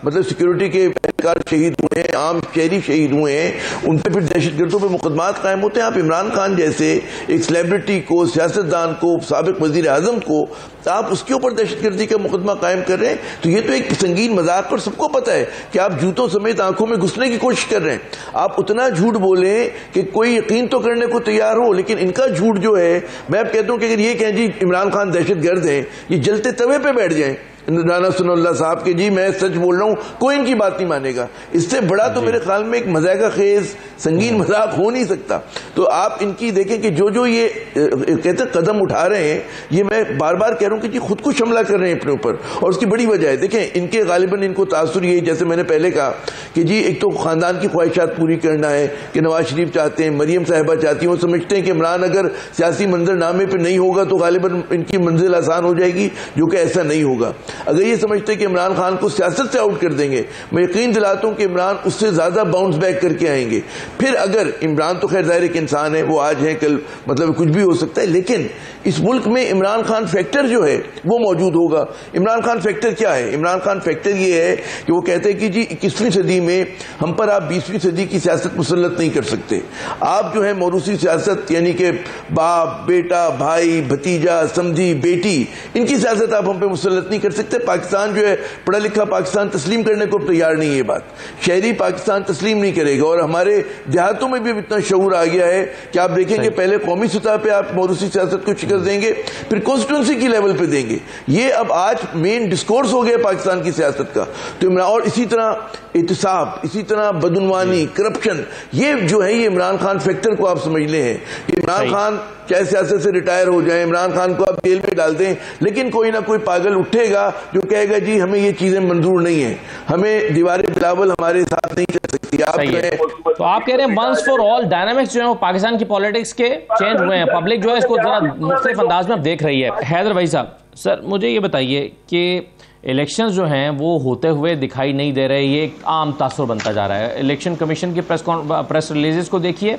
मतलब सिक्योरिटी के एहलकार शहीद हुए हैं, आम शहरी शहीद हुए हैं, उन पर फिर दहशतगर्दों पर मुकदमात कायम होते हैं। आप इमरान खान जैसे एक सेलिब्रिटी को, सियासतदान को, साबिक वजीर आजम को आप उसके ऊपर दहशतगर्दी का मुकदमा कायम कर रहे हैं, तो ये तो एक संगीन मजाक पर सबको पता है कि आप जूतों समेत आंखों में घुसने की कोशिश कर रहे हैं। आप उतना झूठ बोले कि कोई यकीन तो करने को तैयार हो, लेकिन इनका झूठ जो है, मैं अब कहता हूं कि अगर ये कहें जी इमरान खान दहशतगर्द है, ये जलते तवे पे बैठ जाएं राना सनाउल्लाह साहब के, जी मैं सच बोल रहा हूं, कोई इनकी बात नहीं मानेगा। इससे बड़ा तो मेरे ख्याल में एक मजाक का खेज, संगीन मजाक हो नहीं सकता। तो आप इनकी देखें कि जो ये कहते कदम उठा रहे हैं, ये मैं बार बार कह रहा हूं कि जी खुद को हमला कर रहे हैं अपने ऊपर, और उसकी बड़ी वजह है। देखें इनके गालिबन इनको तासुर यही, जैसे मैंने पहले कहा कि जी एक तो खानदान की ख्वाहिशात पूरी करना है कि नवाज शरीफ चाहते हैं, मरियम साहिबा चाहती हैं, वो समझते हैं कि इमरान अगर सियासी मंजरनामे पर नहीं होगा तो गालिबन इनकी मंजिल आसान हो जाएगी, जो कि ऐसा नहीं होगा। अगर ये समझते हैं कि इमरान खान को सियासत से आउट कर देंगे, मैं यकीन दिलाता हूं कि इमरान उससे ज्यादा बाउंस बैक करके आएंगे। फिर अगर इमरान तो खैर जाहिर एक इंसान है, वो आज है कल मतलब कुछ भी हो सकता है, लेकिन इस मुल्क में इमरान खान फैक्टर जो है वो मौजूद होगा। इमरान खान फैक्टर क्या है? इमरान खान फैक्टर ये है कि वो कहते हैं कि जी 21वीं सदी में हम पर आप 20वीं सदी की सियासत मुसल्लत नहीं कर सकते। आप जो है मौरूसी सियासत, यानी कि बाप बेटा, भाई भतीजा, समझी बेटी, इनकी सियासत आप हम पे मुसल्लत नहीं कर सकते। पाकिस्तान जो है पढ़ा लिखा पाकिस्तान तस्लीम करने को तैयार नहीं है। बात शहरी पाकिस्तान तस्लीम नहीं करेगा, और हमारे देहातों में भी इतना शऊर आ गया है कि आप देखेंगे पहले कौमी सतह पे आप मौरूसी सियासत को शिकस्त देंगे, फिर कॉन्स्टिट्यूंसी की लेवल पे देंगे। ये अब आज मेन डिस्कोर्स हो गया पाकिस्तान की सियासत का। तो इमरान, और इसी तरह एहतिसाब, इसी तरह बदउनवानी, करप्शन, ये जो है ये इमरान खान फैक्टर को आप समझ ले हैं कि इमरान खान चाहे सियासत से रिटायर हो जाए, इमरान खान को आप जेल में डाल दें, लेकिन कोई ना कोई पागल उठेगा जो कहेगा जी हमें ये चीजें मंजूर नहीं है, हमें दीवारें बिलावल हमारे साथ नहीं चल सकती। तो आप कह रहे हैं वंस फॉर ऑल डायनामिक्स जो है वो पाकिस्तान की पॉलिटिक्स के चेंज हुए हैं, पब्लिक जो है इसको जरा मुख्तलिफ अंदाज में देख रही है। हैदर भाई साहब, सर मुझे ये बताइए कि इलेक्शंस जो हैं वो होते हुए दिखाई नहीं दे रहे, ये एक आम तासुर बनता जा रहा है। इलेक्शन कमीशन की प्रेस रिलीजेस को देखिए,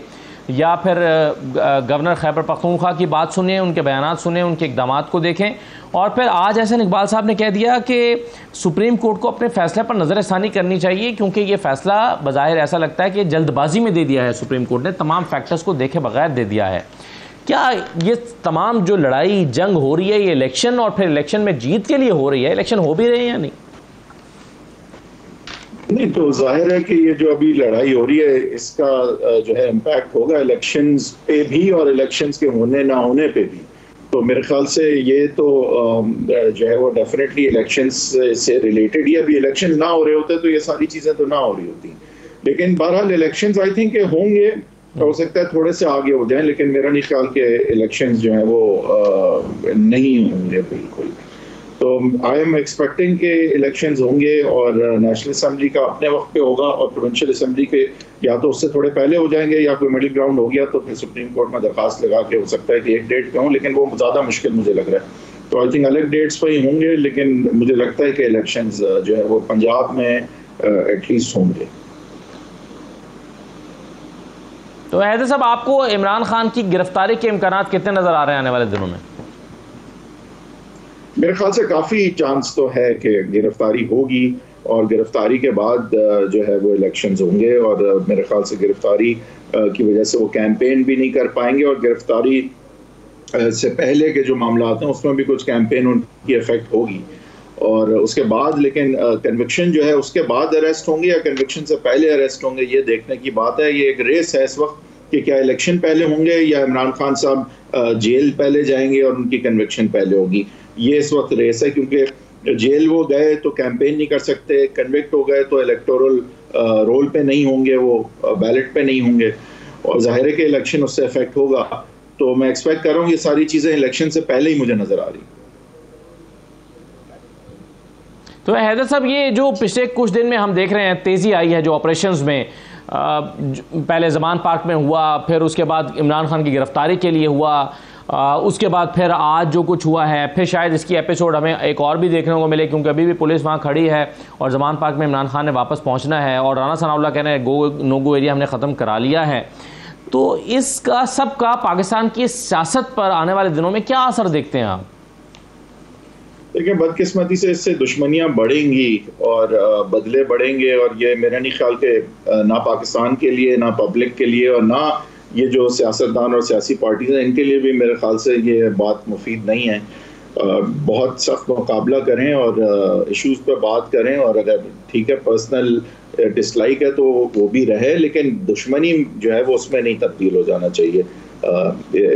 या फिर गवर्नर खैबर पख्तूनख्वा की बात सुने, उनके बयानात सुने, उनके इक़दामात को देखें, और फिर आज एहसन इकबाल साहब ने कह दिया कि सुप्रीम कोर्ट को अपने फैसले पर नज़रसानी करनी चाहिए क्योंकि ये फ़ैसला बज़ाहिर ऐसा लगता है कि जल्दबाजी में दे दिया है सुप्रीम कोर्ट ने, तमाम फैक्टर्स को देखे बगैर दे दिया है। क्या ये तमाम जो लड़ाई जंग हो रही है ये इलेक्शन और फिर इलेक्शन में जीत के लिए हो रही है, इलेक्शन हो भी रहे हैं या नहीं? नहीं, तो जाहिर है कि ये जो अभी लड़ाई हो रही है इसका जो है इम्पैक्ट होगा इलेक्शंस पे भी और इलेक्शंस के होने ना होने पे भी। तो मेरे ख्याल से ये तो जो है वो डेफिनेटली इलेक्शंस से रिलेटेड ही, अभी इलेक्शन ना हो रहे होते तो ये सारी चीज़ें तो ना हो रही होती, लेकिन बहरहाल इलेक्शंस आई थिंक होंगे, हो सकता है थोड़े से आगे हो जाएं, लेकिन मेरा नहीं ख्याल कि इलेक्शंस जो है वो नहीं होंगे बिल्कुल। तो आई एम एक्सपेक्टिंग के इलेक्शंस होंगे और नेशनल असेंबली का अपने वक्त पे होगा और प्रोविंशियल असेंबली के या तो उससे थोड़े पहले हो जाएंगे या कोई मिडिल ग्राउंड हो गया तो फिर सुप्रीम कोर्ट में दरखास्त लगा के हो सकता है कि एक डेट पे हो, लेकिन वो ज़्यादा मुश्किल मुझे लग रहा है। तो आई थिंक अलग डेट्स पर ही होंगे, लेकिन मुझे लगता है कि इलेक्शंस जो है वो पंजाब में एटलीस्ट होंगे। तो हैदर साहब, आपको इमरान खान की गिरफ्तारी के इम्कानात कितने नज़र आ रहे हैं आने वाले दिनों में? मेरे ख्याल से काफ़ी चांस तो है कि गिरफ्तारी होगी और गिरफ्तारी के बाद जो है वो इलेक्शंस होंगे, और मेरे ख्याल से गिरफ्तारी की वजह से वो कैंपेन भी नहीं कर पाएंगे और गिरफ्तारी से पहले के जो मामला हैं उसमें भी कुछ कैंपेन उनकी इफेक्ट होगी, और उसके बाद लेकिन कन्विक्शन जो है उसके बाद अरेस्ट होंगे या कन्विक्शन से पहले अरेस्ट होंगे, ये देखने की बात है। ये एक रेस है इस वक्त कि क्या इलेक्शन पहले होंगे या इमरान खान साहब जेल पहले जाएंगे और उनकी कन्विक्शन पहले होगी। ये इस वक्त रेस है क्योंकि जेल वो गए तो कैंपेन नहीं कर सकते, कन्विक्ट हो गए तो इलेक्टोरल रोल पे नहीं होंगे, वो बैलेट पे नहीं होंगे, और जाहिर है कि इलेक्शन उससे इफेक्ट होगा। तो मैं एक्सपेक्ट कर रहा हूँ ये सारी चीज़ें इलेक्शन से पहले ही मुझे नज़र आ रही। तो हैदर साहब, ये जो पिछले कुछ दिन में हम देख रहे हैं तेज़ी आई है जो ऑपरेशंस में, पहले ज़मान पार्क में हुआ, फिर उसके बाद इमरान खान की गिरफ्तारी के लिए हुआ, उसके बाद फिर आज जो कुछ हुआ है, फिर शायद इसकी एपिसोड हमें एक और भी देखने को मिले क्योंकि अभी भी पुलिस वहाँ खड़ी है और ज़मान पार्क में इमरान खान ने वापस पहुँचना है और राना सनाउल्लाह कह रहे हैं नो गो एरिया हमने ख़त्म करा लिया है। तो इसका सबका पाकिस्तान की सियासत पर आने वाले दिनों में क्या असर देखते हैं आप? देखिए, बदकिस्मती से इससे दुश्मनियां बढ़ेंगी और बदले बढ़ेंगे, और ये मेरा नहीं ख्याल के ना पाकिस्तान के लिए, ना पब्लिक के लिए, और ना ये जो सियासतदान और सियासी पार्टीज हैं इनके लिए भी मेरे ख्याल से ये बात मुफीद नहीं है। बहुत सख्त मुकाबला करें और इश्यूज पर बात करें, और अगर ठीक है पर्सनल डिसलाइक है तो वो भी रहे, लेकिन दुश्मनी जो है वो उसमें नहीं तब्दील हो जाना चाहिए।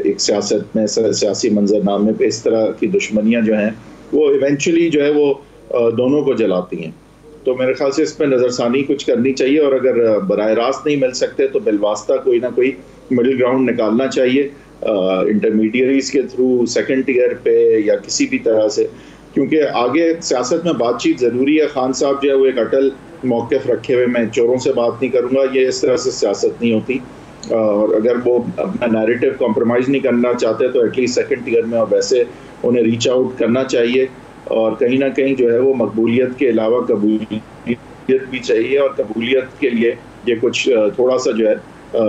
एक सियासत में सियासी मंजरनामे पे इस तरह की दुश्मनियां जो हैं वो इवेंचुअली जो है वो दोनों को जलाती हैं। तो मेरे ख्याल से इस पर नज़रसानी कुछ करनी चाहिए, और अगर बराह रास्त नहीं मिल सकते तो बिलवास्ता कोई ना कोई मिडिल ग्राउंड निकालना चाहिए, इंटरमीडियरीज के थ्रू, सेकंड टियर पे या किसी भी तरह से, क्योंकि आगे सियासत में बातचीत ज़रूरी है। खान साहब जो है वो एक अटल मौक़िफ़ रखे हुए, मैं चोरों से बात नहीं करूँगा, ये इस तरह से सियासत नहीं होती, और अगर वो अपना नैरेटिव कॉम्प्रोमाइज़ नहीं करना चाहते तो एटलीस्ट सेकंड टियर में और वैसे उन्हें रीच आउट करना चाहिए, और कहीं ना कहीं जो है वो मकबूलियत के अलावा कबूलियत भी चाहिए, और कबूलियत के लिए ये कुछ थोड़ा सा जो है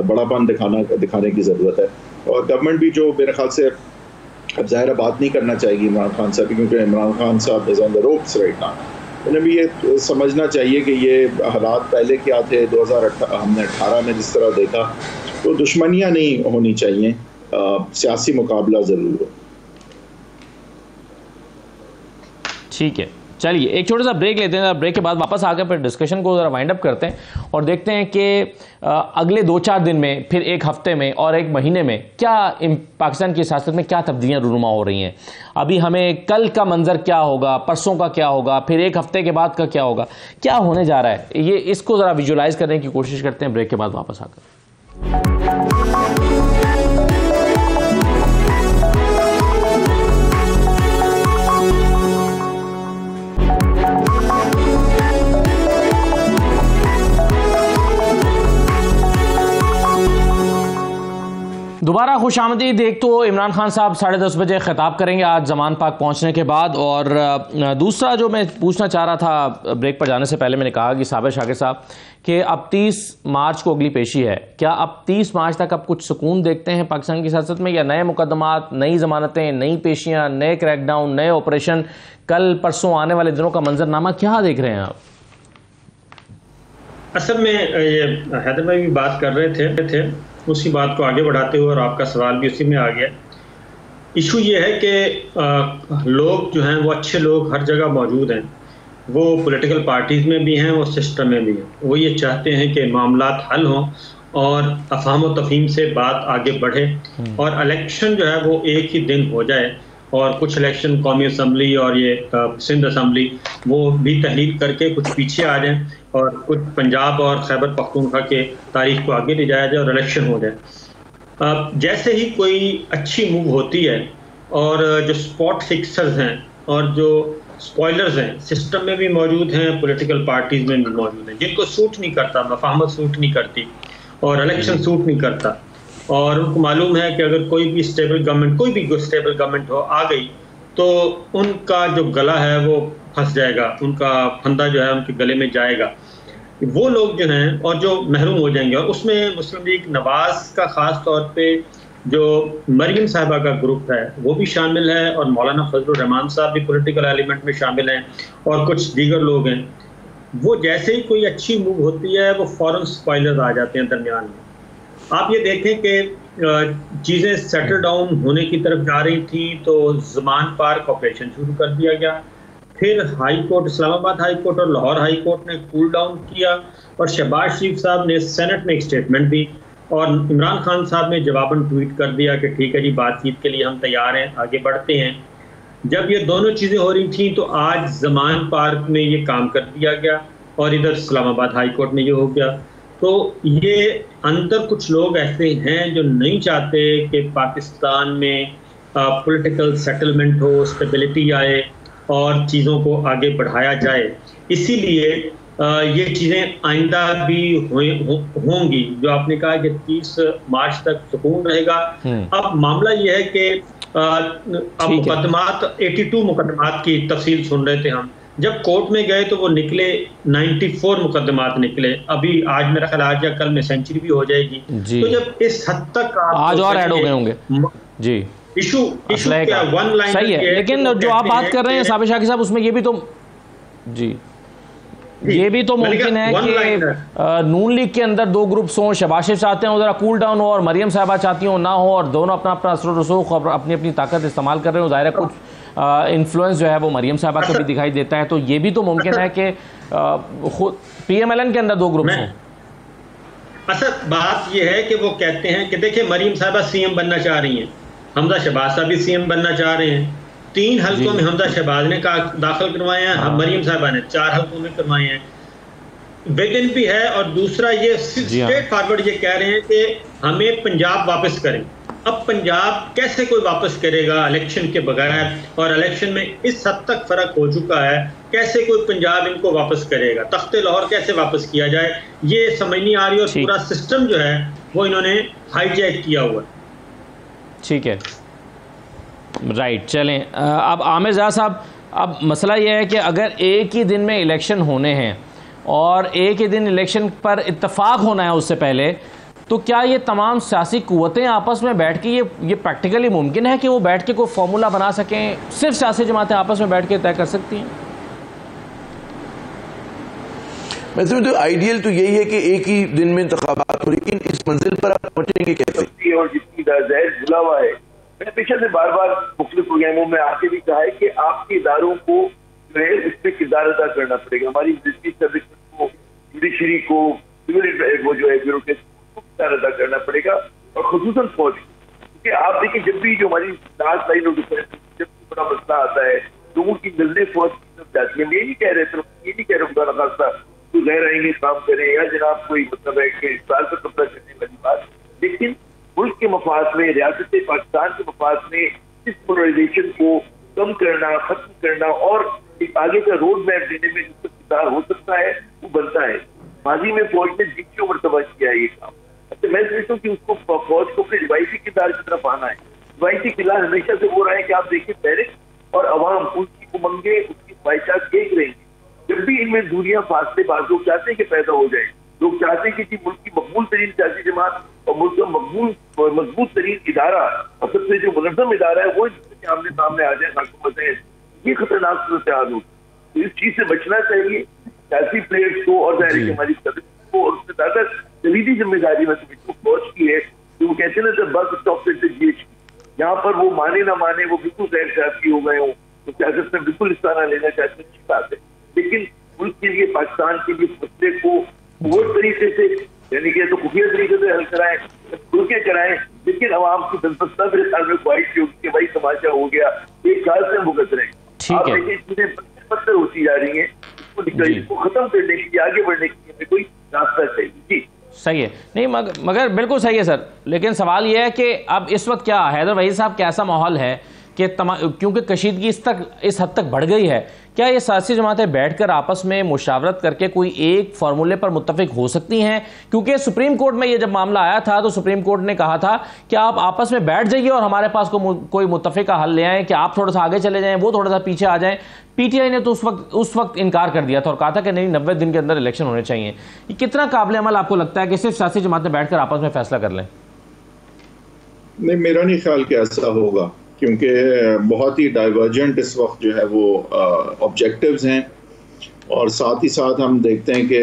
बड़ापन दिखाने की ज़रूरत है। और गवर्नमेंट भी जो मेरे ख्याल से अब ज़ाहिर बात नहीं करना चाहिए इमरान खान साहब, क्योंकि इमरान खान साहब is on the ropes right now. उन्हें भी ये समझना चाहिए कि ये हालात पहले क्या थे, 2018 में जिस तरह देखा, तो दुश्मनियाँ नहीं होनी चाहिए, सियासी मुकाबला ज़रूर हो। ठीक है, चलिए एक छोटा सा ब्रेक लेते हैं, ब्रेक के बाद वापस आकर फिर डिस्कशन को ज़रा वाइंड अप करते हैं और देखते हैं कि अगले 2-4 दिन में, फिर एक हफ्ते में और एक महीने में क्या पाकिस्तान की सियासत में क्या तब्दीलियाँ रूनुमा हो रही हैं। अभी हमें कल का मंजर क्या होगा, परसों का क्या होगा, फिर एक हफ्ते के बाद का क्या होगा, क्या होने जा रहा है, ये इसको ज़रा विजुलाइज करने की कोशिश करते हैं ब्रेक के बाद वापस आकर। दोबारा खुशामदीद। एक तो इमरान खान साहब 10:30 बजे खिताब करेंगे आज जमान पाक पहुंचने के बाद, और दूसरा जो मैं पूछना चाह रहा था ब्रेक पर जाने से पहले, मैंने कहा कि साबिर शाकिर साहब कि अब 30 मार्च को अगली पेशी है, क्या अब 30 मार्च तक अब कुछ सुकून देखते हैं पाकिस्तान की सियासत में, या नए मुकदमात, नई जमानतें, नई पेशियां, नए क्रैकडाउन, नए ऑपरेशन, कल परसों आने वाले दिनों का मंजरनामा क्या देख रहे हैं आप? असल में ये हैदर भाई भी बात कर रहे थे उसी बात को आगे बढ़ाते हुए, और आपका सवाल भी उसी में आ गया। इशू ये है कि लोग जो हैं वो अच्छे लोग हर जगह मौजूद हैं, वो पॉलिटिकल पार्टीज़ में भी हैं, वो सिस्टम में भी हैं। वो ये चाहते हैं कि मामलात हल हों और अफाम व तफहीम से बात आगे बढ़े, और इलेक्शन जो है वो एक ही दिन हो जाए, और कुछ इलेक्शन कौमी असम्बली और ये सिंध असम्बली वो भी तहलील करके कुछ पीछे आ जाएं, और कुछ पंजाब और खैबर पख्तूनख्वा के तारीख को आगे ले जाया जाए और इलेक्शन हो जाए। जैसे ही कोई अच्छी मूव होती है, और जो स्पॉट फिक्सर्स हैं और जो स्पॉयलर्स हैं सिस्टम में भी मौजूद हैं, पॉलिटिकल पार्टीज में भी मौजूद हैं, जिनको सूट नहीं करता, मफाहमत सूट नहीं करती और इलेक्शन सूट नहीं करता, और उनको मालूम है कि अगर कोई भी स्टेबल गवर्नमेंट, कोई भी स्टेबल गवर्नमेंट हो आ गई, तो उनका जो गला है वो फंस जाएगा, उनका फंदा जो है उनके गले में जाएगा, वो लोग जो हैं और जो महरूम हो जाएंगे। और उसमें मुस्लिम लीग नवाज का ख़ास तौर पे जो मरियम साहिबा का ग्रुप है वो भी शामिल है, और मौलाना फजलुर रहमान साहब भी पॉलिटिकल एलिमेंट में शामिल हैं, और कुछ दीगर लोग हैं। वो जैसे ही कोई अच्छी मूव होती है वो फ़ौरन स्पॉयलर्स आ जाते हैं दरमियान में। आप ये देखें कि चीज़ें सेटल डाउन होने की तरफ जा रही थी, तो ज़मान पार्क ऑपरेशन शुरू कर दिया गया, फिर high court, Islamabad high court और लाहौर हाई कोर्ट ने कूल डाउन किया, और शहबाज शरीफ साहब ने सेनेट में एक स्टेटमेंट दी, और इमरान खान साहब ने जवाबन ट्वीट कर दिया कि ठीक है जी, बातचीत के लिए हम तैयार हैं, आगे बढ़ते हैं। जब ये दोनों चीज़ें हो रही थी तो आज ज़मान पार्क में ये काम कर दिया गया, और इधर इस्लामाबाद हाई कोर्ट में ये हो गया। तो ये अंदर कुछ लोग ऐसे हैं जो नहीं चाहते कि पाकिस्तान में पॉलिटिकल सेटलमेंट हो, स्टेबिलिटी आए और चीज़ों को आगे बढ़ाया जाए। इसीलिए ये चीज़ें आइंदा भी होंगी। जो आपने कहा कि 30 मार्च तक सुकून रहेगा, अब मामला ये है कि अब मुकदमात 82 मुकदमात की तफसील सुन रहे थे हम, जब कोर्ट में गए तो वो निकले 94 मुकदमात निकले। अभी आज मेरा ख्याल आज या कल में सेंचुरी भी हो जाएगी। तो जब इस हद तक आज और ऐड हो गए होंगे जी, इशू क्या वन लाइन सही है। लेकिन जो आप बात कर रहे हैं साबिर शाकिर साहब, उसमें ये भी तो जी ये भी तो मुमकिन है कि नून लीग के अंदर दो ग्रुप्स हों, शहबाज शरीफ चाहते हैं उधर कूल डाउन हो, और मरियम साहबा चाहती हो ना हो, और दोनों अपना अपना असर रसूख और अपनी अपनी ताकत इस्तेमाल कर रहे हो। ज़ाहिर है कुछ इन्फ्लुएंस जो है वो मरियम साहबा को भी दिखाई देता है, तो ये भी तो मुमकिन है कि खुद PMLN के अंदर दो ग्रुप्स हों। अच्छा, बात ये है कि वो कहते हैं कि देखिए मरियम साहबा CM बनना चाह रही हैं, हमजा शहबाज साहब भी CM बनना चाह रहे हैं। 3 हल्कों में हमजा शहबाज ने दाखिल करवाए हैं, मरियम साहबा ने 4 हल्कों में करवाए हैं। वेगन भी है, और दूसरा ये स्ट्रेट फॉरवर्ड ये कह रहे हैं कि हमें पंजाब वापस करें। अब पंजाब कैसे कोई वापस करेगा इलेक्शन के बगैर, और इलेक्शन में इस हद तक फर्क हो चुका है, कैसे कोई पंजाब इनको वापस करेगा, तख्ते लाहौर कैसे वापस किया जाए, ये समझ नहीं आ रही, और पूरा सिस्टम जो है वो इन्होंने हाईजैक किया हुआ है। ठीक है, राइट। चलें अब आमिर ज़ा साहब, अब मसला यह है कि अगर एक ही दिन में इलेक्शन होने हैं और एक ही दिन इलेक्शन पर इत्तफाक होना है उससे पहले, तो क्या ये तमाम सियासी कुव्वतें आपस में बैठ के ये प्रैक्टिकली मुमकिन है कि वो बैठ के कोई फार्मूला बना सकें? सिर्फ सियासी जमातें आपस में बैठ के तय कर सकती हैं? मैं समझता हूं आइडियल तो यही है कि एक ही दिन में इंतखाबात हो, लेकिन इस मंजिल पर आप पहुंचेंगे कैसे? और जितनी जहर घुला हुआ है, मैंने पीछे से बार बार मुख्तलिफ प्रोग्रामों में आके भी कहा है कि आपके इदारों को जो है उसमें किरदार अदा करना पड़ेगा। हमारी जस्टिस सर्विस को, जुडिशरी को, सिविल वो जो है ब्यूरोक्रेसी को किरदार अदा करना पड़ेगा, और खुसूसन फौज। क्योंकि आप देखिए जब भी जो हमारी लास्ट लाइन ऑफ डिफेंस, जब बड़ा मसला आता है लोगों की नजरें फौज की तरफ जाती है। ये नहीं कह रहे खुदा न खास्ता तो गैर आएंगे काम करें, या जनाब कोई मतलब है कि इस साल पर कब्जा करने वाली बात, लेकिन मुल्क के मफाद में, रियासत पाकिस्तान के मफाद में इस पोलराइजेशन को कम करना, खत्म करना और एक आगे का रोड मैप देने में जिसका किरदार हो सकता है वो बनता है। माजी में फौज ने जिक्यों मरतबा किया है ये काम। तो मैं समझता हूँ कि उसको फौज को अपने रिवायती किरदार की तरफ आना है। रिवायती किरदार हमेशा से हो रहा है कि आप देखिए बैरिक और अवाम उनकी उमंगे उसकी ख्वाहिशात देख रहे हैं। जब भी इनमें दूरियां फासले बाज लोग चाहते हैं कि पैदा हो जाए, लोग चाहते हैं कि मुल्क की मकबूल तरीन सियासी जमात और मुल्क का मजबूत तरीन इदारा और सबसे जो मुनज़्ज़म इदारा है वो इसके आमने सामने आ जाए, हुकूमत है। ये खतरनाक सूरत हाल हो, तो इस चीज से बचना चाहिए सियासी प्लेयर्स को और जाहिर है हमारी सदस्य को। और उससे ज्यादा कलीदी जिम्मेदारी में तो फौज की है, जो वो कहते हैं ना जब बस स्टॉप से GH, यहाँ पर वो माने ना माने वो बिल्कुल गैर सियासी हो गए हो तो सियासत में बिल्कुल हिस्सा ना लेना चाहते, अच्छी बात है। लेकिन मुल्क के लिए, पाकिस्तान के लिए मसले को वो तरीके से यानी कि तो खुफिया तरीके से हल कराएं, खुल के कराएं, लेकिन आवाम की दिलचस्पा मेरे ख्याल में ख्वाहिश होगी कि भाई तमाशा हो गया, एक साल से भुगत रहे हैं। आप देखिए चीजें पत्थर होती जा रही है, इसको खत्म करने के लिए, आगे बढ़ने के लिए कोई रास्ता चाहिए। जी सही है, नहीं मगर बिल्कुल सही है सर, लेकिन सवाल यह है कि अब इस वक्त क्या हैदर वहीद साहब कैसा माहौल है कि क्योंकि कशीदगी इस हद तक बढ़ गई है, क्या ये सियासी जमातें बैठकर आपस में मुशावरत करके कोई एक फार्मूले पर मुत्तफिक हो सकती हैं? क्योंकि सुप्रीम कोर्ट में ये जब मामला आया था तो सुप्रीम कोर्ट ने कहा था कि आप आपस में बैठ जाइए और हमारे पास कोई मुत्तफिका हल ले आएँ, कि आप थोड़ा सा आगे चले जाएं, वो थोड़ा सा पीछे आ जाएं। PTI ने तो उस वक्त इनकार कर दिया था और कहा था कि नहीं, 90 दिन के अंदर इलेक्शन होने चाहिए। ये कितना काबिल अमल आपको लगता है कि सिर्फ सियासी जमातें बैठकर आपस में फैसला कर लें? नहीं, मेरा नहीं ख्याल कि ऐसा होगा, क्योंकि बहुत ही डाइवर्जेंट इस वक्त जो है वो ऑब्जेक्टिव्स हैं, और साथ ही साथ हम देखते हैं कि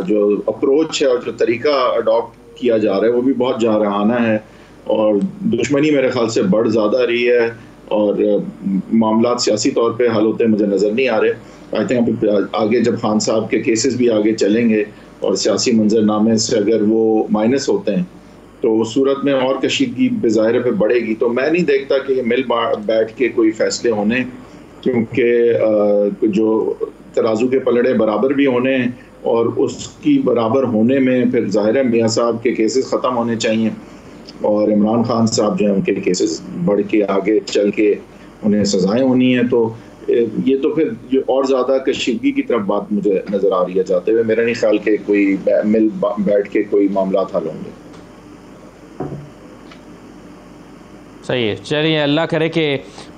जो अप्रोच है और जो तरीका अडॉप्ट किया जा रहा है वो भी बहुत जारहाना है, और दुश्मनी मेरे ख्याल से बढ़ ज़्यादा रही है और मामला सियासी तौर पे हल होते मुझे नज़र नहीं आ रहे। आई थिंक आगे जब खान साहब के केसेस भी आगे चलेंगे और सियासी मंजरनामे से अगर वो माइनस होते हैं तो उस सूरत में और कशीदगी बेज़ाहिर पे बढ़ेगी। तो मैं नहीं देखता कि ये मिल बैठ के कोई फैसले होने, क्योंकि जो तराजू के पलड़े बराबर भी होने हैं और उसकी बराबर होने में फिर ज़ाहिर है मियाँ साहब के केसेस ख़त्म होने चाहिए और इमरान खान साहब जो हैं उनके केसेस बढ़ के आगे चल के उन्हें सज़ाएं होनी है। तो ये तो फिर और ज़्यादा कशीदगी की तरफ बात मुझे नज़र आ रही है जाते हुए। मेरा नहीं ख्याल कि कोई मिल बैठ के कोई मामला हल होंगे। सही है, चलिए अल्लाह करे कि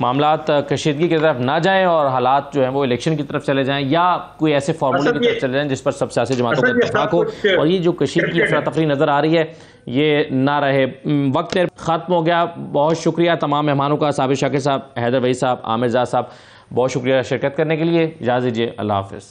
मामलात कशीदगी की तरफ ना जाएं और हालात जो हैं वो इलेक्शन की तरफ चले जाएं या कोई ऐसे फार्मूले की तरफ चले जाएं जिस पर सब सियासी जमातों का इत्तेफाक हो, और ये जो कशीदगी अफरा तफरी नज़र आ रही है ये ना रहे। वक्त ख़त्म हो गया। बहुत शुक्रिया तमाम मेहमानों का, साबिर शाकिर साहब, हैदर वहीद साहब, आमिर ज़ाद साहब, बहुत शुक्रिया शिरकत करने के लिए। इजाज़त दीजिए, अल्लाह हाफ़िज़।